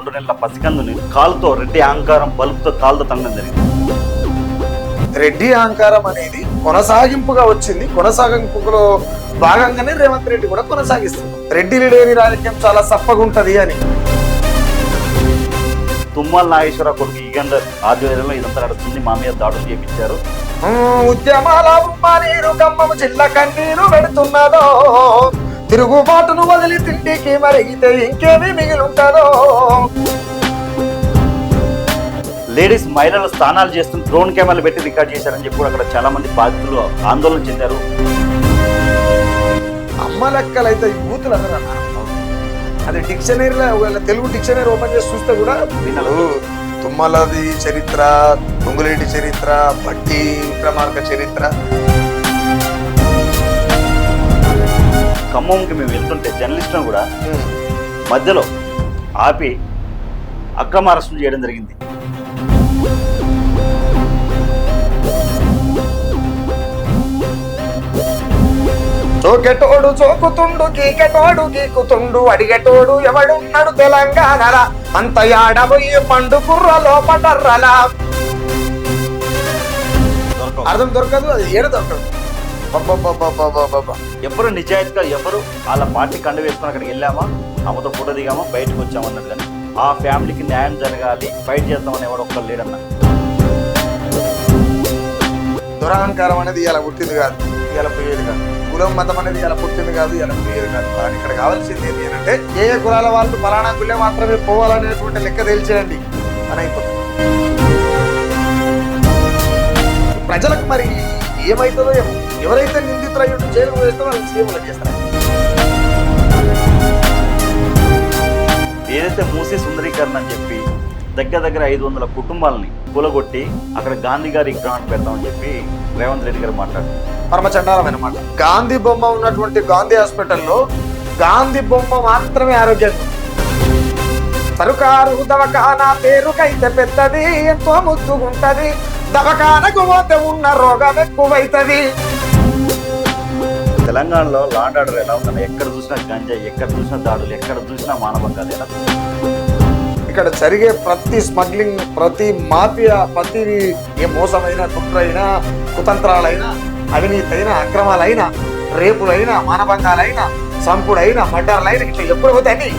2 నెలల పసికందుని కాలుతో రెడ్డి అహంకారం బలుపుతో కాలుతో తన్నడం జరిగింది. రెడ్డి అహంకారం అనేది కొనసాగింపుగా వచ్చింది. కొనసాగింపులో భాగంగానే రేవంత్ రెడ్డి కూడా కొనసాగిస్తుంది. రెడ్డిలు లేని రాజకీయం చాలా సప్పగుంటది అని. తుమ్మల నాగేశ్వర కొడుకు యుగంధర్ ఆధ్వర్యంలో ఇదంతా నడుస్తుంది. మా మీద దాడులు చేపించారు. ఉద్యమాల నీరు కమ్మము చిల్ల కన్నీరు పెడుతున్నదో, తిరుగుబాటును వదిలి తిండికి మరిగితే ఇంకేమీ మిగిలింటదో. లేడీస్ మహిళలు స్నానాలు చేస్తున్న డ్రోన్ కెమెరాలు పెట్టి రికార్డ్ చేశారని చెప్పి కూడా అక్కడ చాలా మంది బాధితులు ఆందోళన చెందారు. అమ్మ లెక్కలైతే ఈ బూతులు అందరూ అన్నారు. అది డిక్షనరీలో తెలుగు డిక్షనరీ ఓపెన్ చేసి చూస్తే కూడా తుమ్మలది చరిత్ర, పొంగులేటి చరిత్ర, బట్టి విక్రమార్క చరిత్ర. ఖమ్మంకి మేము వెళ్తుంటే జర్నలిస్టులను కూడా మధ్యలో ఆపి అక్రమ అరెస్టులు చేయడం జరిగింది. చోకెటోడు చోకుతుండు, గీకెటోడు గీకుతుండు, అడిగేటోడు ఎవడున్నాడు తెలంగాణ అంత యాడబోయే పండు కుర్ర లోపటర్రలా. అర్థం దొరకదు, అది ఏడ దొరకదు. ఎవరు నిజాయితీగా ఎవరు వాళ్ళ పార్టీ కండు వేసుకుని అక్కడికి వెళ్ళామా, ఆమెతో ఫోటో దిగామా, బయటకు వచ్చామన్నట్టు. కానీ ఆ ఫ్యామిలీకి న్యాయం జరగాలి, ఫైట్ చేద్దామని ఎవడు ఒక్కరు లేడన్నా. దురహంకారం అనేది ఇలా పుట్టింది కాదు, ఇలా పోయేది కాదు. కులం మతం అనేది ఇలా పుట్టింది కాదు, ఇలా పోయేది కాదు. కానీ ఇక్కడ కావాల్సింది ఏంటి అంటే ఏ కులాల వాళ్ళు ఫలానా కులే మాత్రమే పోవాలనేటువంటి లెక్క తేల్చేయండి అని అయిపోతుంది. ప్రజలకు మరి ఏమవుతుందో ఏమో. ఎవరైతే నిందితులు జైలు వేస్తే వాళ్ళని సీఎంలు చేస్తారు. ఏదైతే మూసీ సుందరీకరణ అని చెప్పి దగ్గర 500 కుటుంబాలని కూలగొట్టి అక్కడ గాంధీ గారి విగ్రహాన్ని పెడతామని చెప్పి రేవంత్ రెడ్డి గారు మాట్లాడారు. పరమచండాలమైన మాట. గాంధీ బొమ్మ ఉన్నటువంటి గాంధీ హాస్పిటల్లో గాంధీ బొమ్మ మాత్రమే ఆరోగ్యం. సరుకారు దవకానా పేరుకైతే పెద్దది, ఎంతో ముద్దుగుంటది, దవకానకు పోతే ఉన్న రోగం ఎక్కువైతది. తెలంగాణలో లాండ్ ఆర్డర్ ఎలా ఉందన్న, ఎక్కడ చూసినా గంజాయి, ఎక్కడ చూసినా దాడులు, ఎక్కడ చూసినా మానవంగాలు. ఎలా ఇక్కడ జరిగే ప్రతి స్మగ్లింగ్, ప్రతి మాఫియా, ప్రతి ఏ మోసమైనా, కుట్రైనా, కుతంత్రాలైనా, అవినీతి అయినా, అక్రమాలైనా, రేపులైనా, మానభంగాలైనా, సంపుడైనా, మర్డర్లైనా ఇట్లా ఎప్పుడు పోతాయి.